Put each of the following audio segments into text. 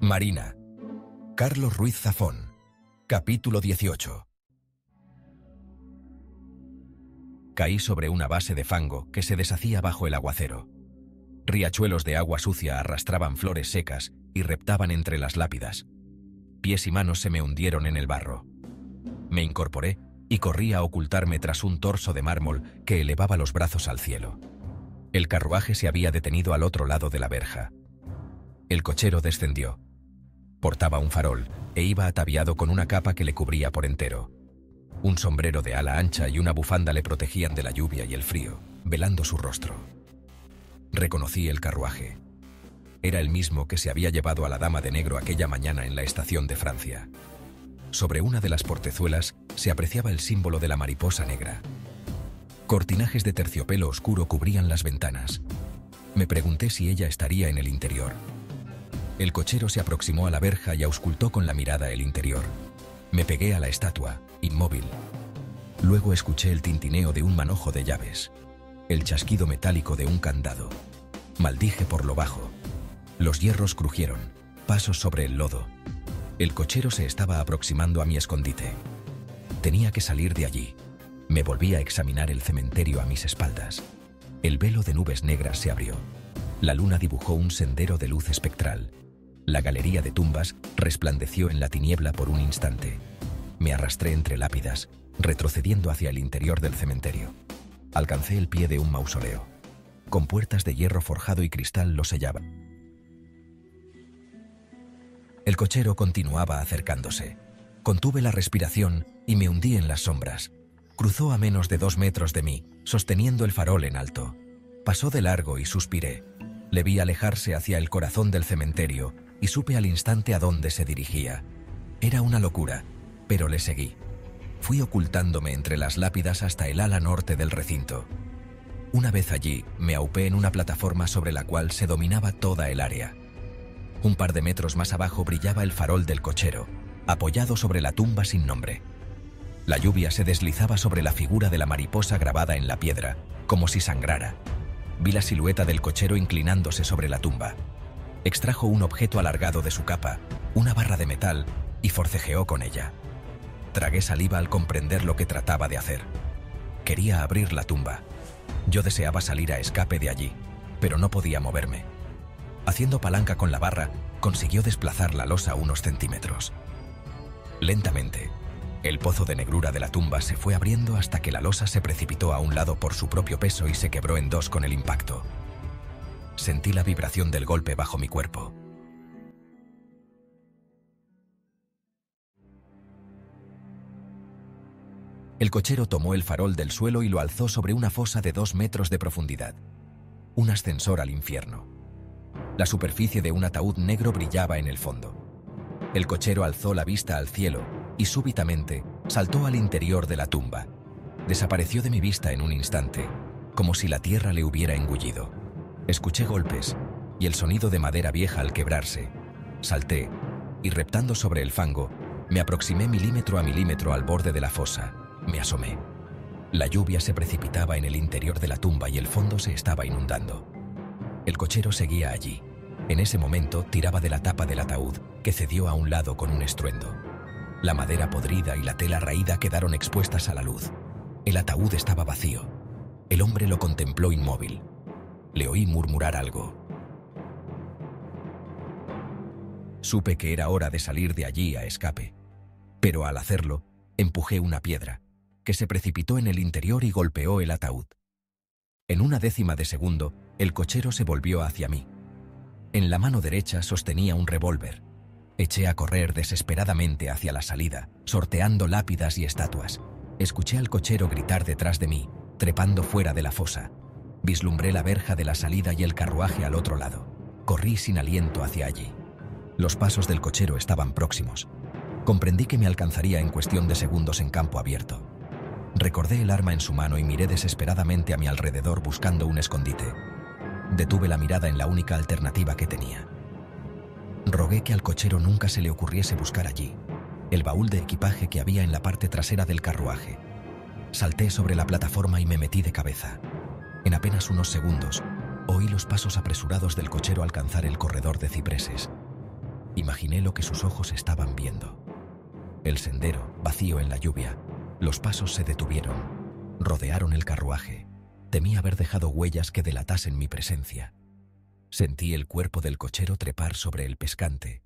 Marina. Carlos Ruiz Zafón. Capítulo 18. Caí sobre una base de fango que se deshacía bajo el aguacero. Riachuelos de agua sucia arrastraban flores secas y reptaban entre las lápidas. Pies y manos se me hundieron en el barro. Me incorporé y corrí a ocultarme tras un torso de mármol que elevaba los brazos al cielo. El carruaje se había detenido al otro lado de la verja. El cochero descendió. Portaba un farol e iba ataviado con una capa que le cubría por entero. Un sombrero de ala ancha y una bufanda le protegían de la lluvia y el frío, velando su rostro. Reconocí el carruaje. Era el mismo que se había llevado a la dama de negro aquella mañana en la estación de Francia. Sobre una de las portezuelas se apreciaba el símbolo de la mariposa negra. Cortinajes de terciopelo oscuro cubrían las ventanas. Me pregunté si ella estaría en el interior. El cochero se aproximó a la verja y auscultó con la mirada el interior. Me pegué a la estatua, inmóvil. Luego escuché el tintineo de un manojo de llaves, el chasquido metálico de un candado. Maldije por lo bajo. Los hierros crujieron, pasos sobre el lodo. El cochero se estaba aproximando a mi escondite. Tenía que salir de allí. Me volví a examinar el cementerio a mis espaldas. El velo de nubes negras se abrió. La luna dibujó un sendero de luz espectral. La galería de tumbas resplandeció en la tiniebla por un instante. Me arrastré entre lápidas, retrocediendo hacia el interior del cementerio. Alcancé el pie de un mausoleo. Con puertas de hierro forjado y cristal lo sellaban. El cochero continuaba acercándose. Contuve la respiración y me hundí en las sombras. Cruzó a menos de 2 metros de mí, sosteniendo el farol en alto. Pasó de largo y suspiré. Le vi alejarse hacia el corazón del cementerio y supe al instante a dónde se dirigía. Era una locura, pero le seguí. Fui ocultándome entre las lápidas hasta el ala norte del recinto. Una vez allí, me aupé en una plataforma sobre la cual se dominaba toda el área. Un par de metros más abajo brillaba el farol del cochero, apoyado sobre la tumba sin nombre. La lluvia se deslizaba sobre la figura de la mariposa grabada en la piedra, como si sangrara. Vi la silueta del cochero inclinándose sobre la tumba. Extrajo un objeto alargado de su capa, una barra de metal, y forcejeó con ella. Tragué saliva al comprender lo que trataba de hacer. Quería abrir la tumba. Yo deseaba salir a escape de allí, pero no podía moverme. Haciendo palanca con la barra, consiguió desplazar la losa unos centímetros. Lentamente, el pozo de negrura de la tumba se fue abriendo hasta que la losa se precipitó a un lado por su propio peso y se quebró en dos con el impacto. Sentí la vibración del golpe bajo mi cuerpo. El cochero tomó el farol del suelo y lo alzó sobre una fosa de 2 metros de profundidad. Un ascensor al infierno. La superficie de un ataúd negro brillaba en el fondo. El cochero alzó la vista al cielo y súbitamente saltó al interior de la tumba. Desapareció de mi vista en un instante, como si la tierra le hubiera engullido. Escuché golpes y el sonido de madera vieja al quebrarse. Salté y, reptando sobre el fango, me aproximé milímetro a milímetro al borde de la fosa. Me asomé. La lluvia se precipitaba en el interior de la tumba y el fondo se estaba inundando. El cochero seguía allí. En ese momento tiraba de la tapa del ataúd, que cedió a un lado con un estruendo. La madera podrida y la tela raída quedaron expuestas a la luz. El ataúd estaba vacío. El hombre lo contempló inmóvil. Le oí murmurar algo. Supe que era hora de salir de allí a escape, pero al hacerlo, empujé una piedra, que se precipitó en el interior y golpeó el ataúd. En una décima de segundo, el cochero se volvió hacia mí. En la mano derecha sostenía un revólver. Eché a correr desesperadamente hacia la salida, sorteando lápidas y estatuas. Escuché al cochero gritar detrás de mí, trepando fuera de la fosa. Vislumbré la verja de la salida y el carruaje al otro lado. Corrí sin aliento hacia allí. Los pasos del cochero estaban próximos. Comprendí que me alcanzaría en cuestión de segundos en campo abierto. Recordé el arma en su mano y miré desesperadamente a mi alrededor buscando un escondite. Detuve la mirada en la única alternativa que tenía. Rogué que al cochero nunca se le ocurriese buscar allí, el baúl de equipaje que había en la parte trasera del carruaje. Salté sobre la plataforma y me metí de cabeza. En apenas unos segundos, oí los pasos apresurados del cochero alcanzar el corredor de cipreses. Imaginé lo que sus ojos estaban viendo. El sendero, vacío en la lluvia. Los pasos se detuvieron. Rodearon el carruaje. Temí haber dejado huellas que delatasen mi presencia. Sentí el cuerpo del cochero trepar sobre el pescante.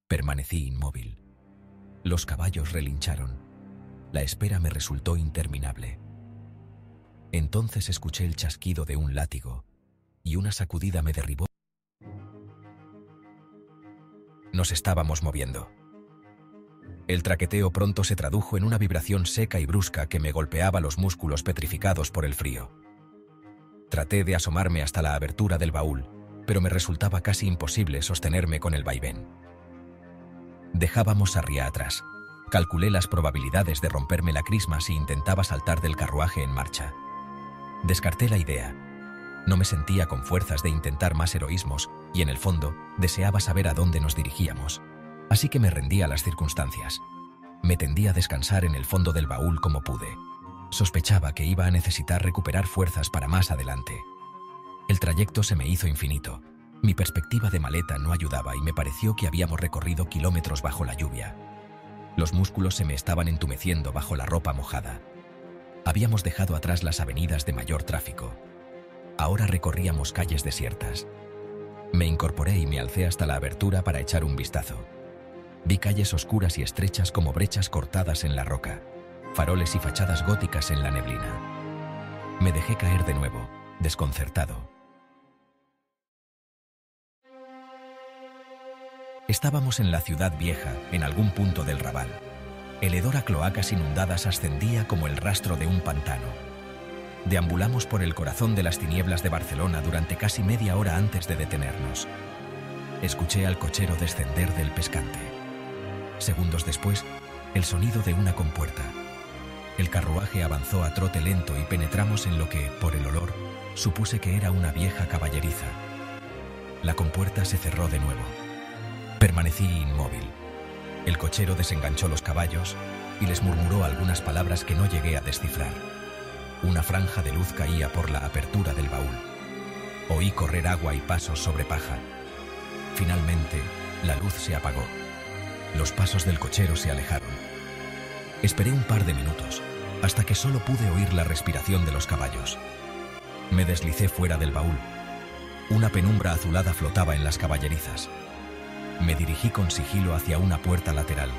Permanecí inmóvil. Los caballos relincharon. La espera me resultó interminable. Entonces escuché el chasquido de un látigo y una sacudida me derribó. Nos estábamos moviendo. El traqueteo pronto se tradujo en una vibración seca y brusca que me golpeaba los músculos petrificados por el frío. Traté de asomarme hasta la abertura del baúl, pero me resultaba casi imposible sostenerme con el vaivén. Dejábamos a Ria atrás. Calculé las probabilidades de romperme la crisma si intentaba saltar del carruaje en marcha. Descarté la idea. No me sentía con fuerzas de intentar más heroísmos y, en el fondo, deseaba saber a dónde nos dirigíamos. Así que me rendí a las circunstancias. Me tendí a descansar en el fondo del baúl como pude. Sospechaba que iba a necesitar recuperar fuerzas para más adelante. El trayecto se me hizo infinito. Mi perspectiva de maleta no ayudaba y me pareció que habíamos recorrido kilómetros bajo la lluvia. Los músculos se me estaban entumeciendo bajo la ropa mojada. Habíamos dejado atrás las avenidas de mayor tráfico. Ahora recorríamos calles desiertas. Me incorporé y me alcé hasta la abertura para echar un vistazo. Vi calles oscuras y estrechas como brechas cortadas en la roca, faroles y fachadas góticas en la neblina. Me dejé caer de nuevo, desconcertado. Estábamos en la ciudad vieja, en algún punto del Raval. El hedor a cloacas inundadas ascendía como el rastro de un pantano. Deambulamos por el corazón de las tinieblas de Barcelona durante casi media hora antes de detenernos. Escuché al cochero descender del pescante. Segundos después, el sonido de una compuerta. El carruaje avanzó a trote lento y penetramos en lo que, por el olor, supuse que era una vieja caballeriza. La compuerta se cerró de nuevo. Permanecí inmóvil. El cochero desenganchó los caballos y les murmuró algunas palabras que no llegué a descifrar. Una franja de luz caía por la apertura del baúl. Oí correr agua y pasos sobre paja. Finalmente, la luz se apagó. Los pasos del cochero se alejaron. Esperé un par de minutos, hasta que solo pude oír la respiración de los caballos. Me deslicé fuera del baúl. Una penumbra azulada flotaba en las caballerizas. Me dirigí con sigilo hacia una puerta lateral.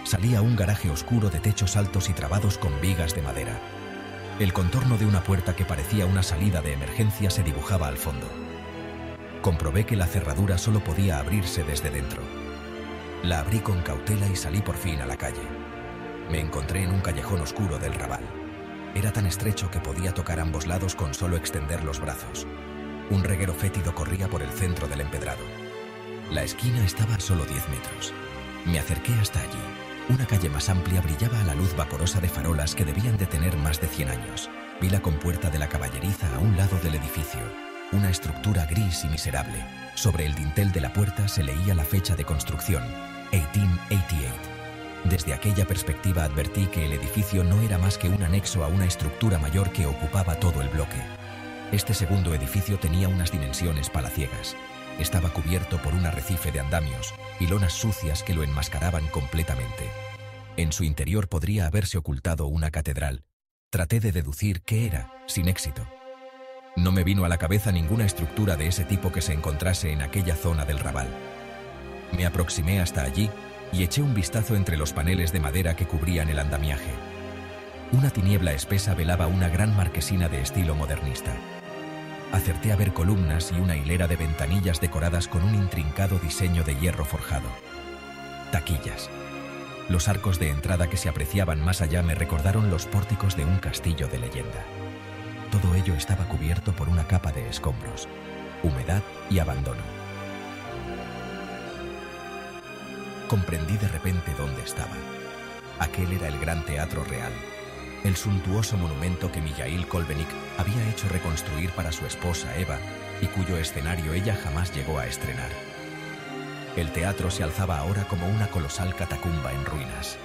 Salí a un garaje oscuro de techos altos y trabados con vigas de madera. El contorno de una puerta que parecía una salida de emergencia se dibujaba al fondo. Comprobé que la cerradura solo podía abrirse desde dentro. La abrí con cautela y salí por fin a la calle. Me encontré en un callejón oscuro del Raval. Era tan estrecho que podía tocar ambos lados con solo extender los brazos. Un reguero fétido corría por el centro del empedrado. La esquina estaba a solo 10 metros. Me acerqué hasta allí. Una calle más amplia brillaba a la luz vaporosa de farolas que debían de tener más de 100 años. Vi la compuerta de la caballeriza a un lado del edificio. Una estructura gris y miserable. Sobre el dintel de la puerta se leía la fecha de construcción, 1888. Desde aquella perspectiva advertí que el edificio no era más que un anexo a una estructura mayor que ocupaba todo el bloque. Este segundo edificio tenía unas dimensiones palaciegas. Estaba cubierto por un arrecife de andamios y lonas sucias que lo enmascaraban completamente. En su interior podría haberse ocultado una catedral. Traté de deducir qué era, sin éxito. No me vino a la cabeza ninguna estructura de ese tipo que se encontrase en aquella zona del Raval. Me aproximé hasta allí y eché un vistazo entre los paneles de madera que cubrían el andamiaje. Una tiniebla espesa velaba una gran marquesina de estilo modernista. Acerté a ver columnas y una hilera de ventanillas decoradas con un intrincado diseño de hierro forjado. Taquillas. Los arcos de entrada que se apreciaban más allá me recordaron los pórticos de un castillo de leyenda. Todo ello estaba cubierto por una capa de escombros, humedad y abandono. Comprendí de repente dónde estaba. Aquel era el Gran Teatro Real, el suntuoso monumento que Mijaíl Kolbenik había hecho reconstruir para su esposa Eva y cuyo escenario ella jamás llegó a estrenar. El teatro se alzaba ahora como una colosal catacumba en ruinas.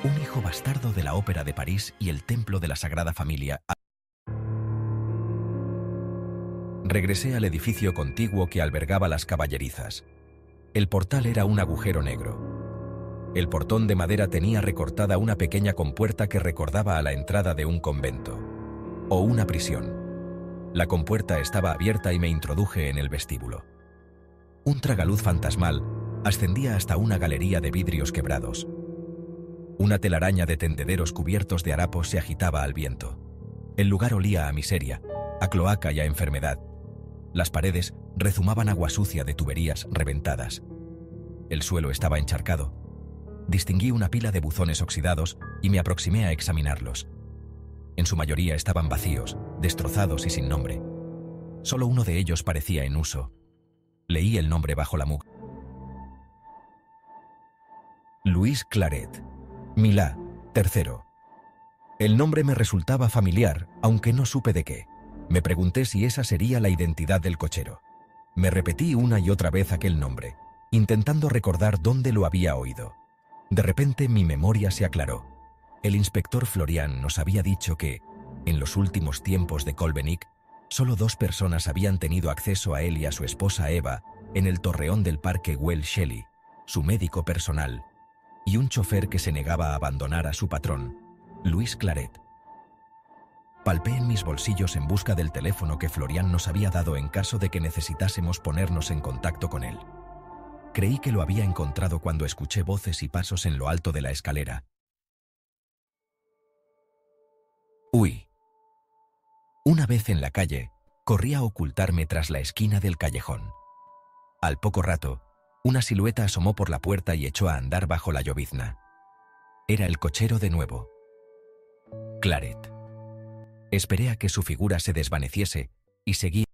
Un hijo bastardo de la Ópera de París y el Templo de la Sagrada Familia. Regresé al edificio contiguo que albergaba las caballerizas. El portal era un agujero negro. El portón de madera tenía recortada una pequeña compuerta que recordaba a la entrada de un convento. O una prisión. La compuerta estaba abierta y me introduje en el vestíbulo. Un tragaluz fantasmal ascendía hasta una galería de vidrios quebrados. Una telaraña de tendederos cubiertos de harapos se agitaba al viento. El lugar olía a miseria, a cloaca y a enfermedad. Las paredes rezumaban agua sucia de tuberías reventadas. El suelo estaba encharcado. Distinguí una pila de buzones oxidados y me aproximé a examinarlos. En su mayoría estaban vacíos, destrozados y sin nombre. Solo uno de ellos parecía en uso. Leí el nombre bajo la mugre. Louis Claret, Milá, tercero. El nombre me resultaba familiar, aunque no supe de qué. Me pregunté si esa sería la identidad del cochero. Me repetí una y otra vez aquel nombre, intentando recordar dónde lo había oído. De repente mi memoria se aclaró. El inspector Florian nos había dicho que, en los últimos tiempos de Kolbenig, solo 2 personas habían tenido acceso a él y a su esposa Eva en el torreón del parque Well Shelley, su médico personal, y un chofer que se negaba a abandonar a su patrón, Louis Claret. Palpé en mis bolsillos en busca del teléfono que Florian nos había dado en caso de que necesitásemos ponernos en contacto con él. Creí que lo había encontrado cuando escuché voces y pasos en lo alto de la escalera. Huí. Una vez en la calle, corrí a ocultarme tras la esquina del callejón. Al poco rato, una silueta asomó por la puerta y echó a andar bajo la llovizna. Era el cochero de nuevo. Claret. Esperé a que su figura se desvaneciese y seguí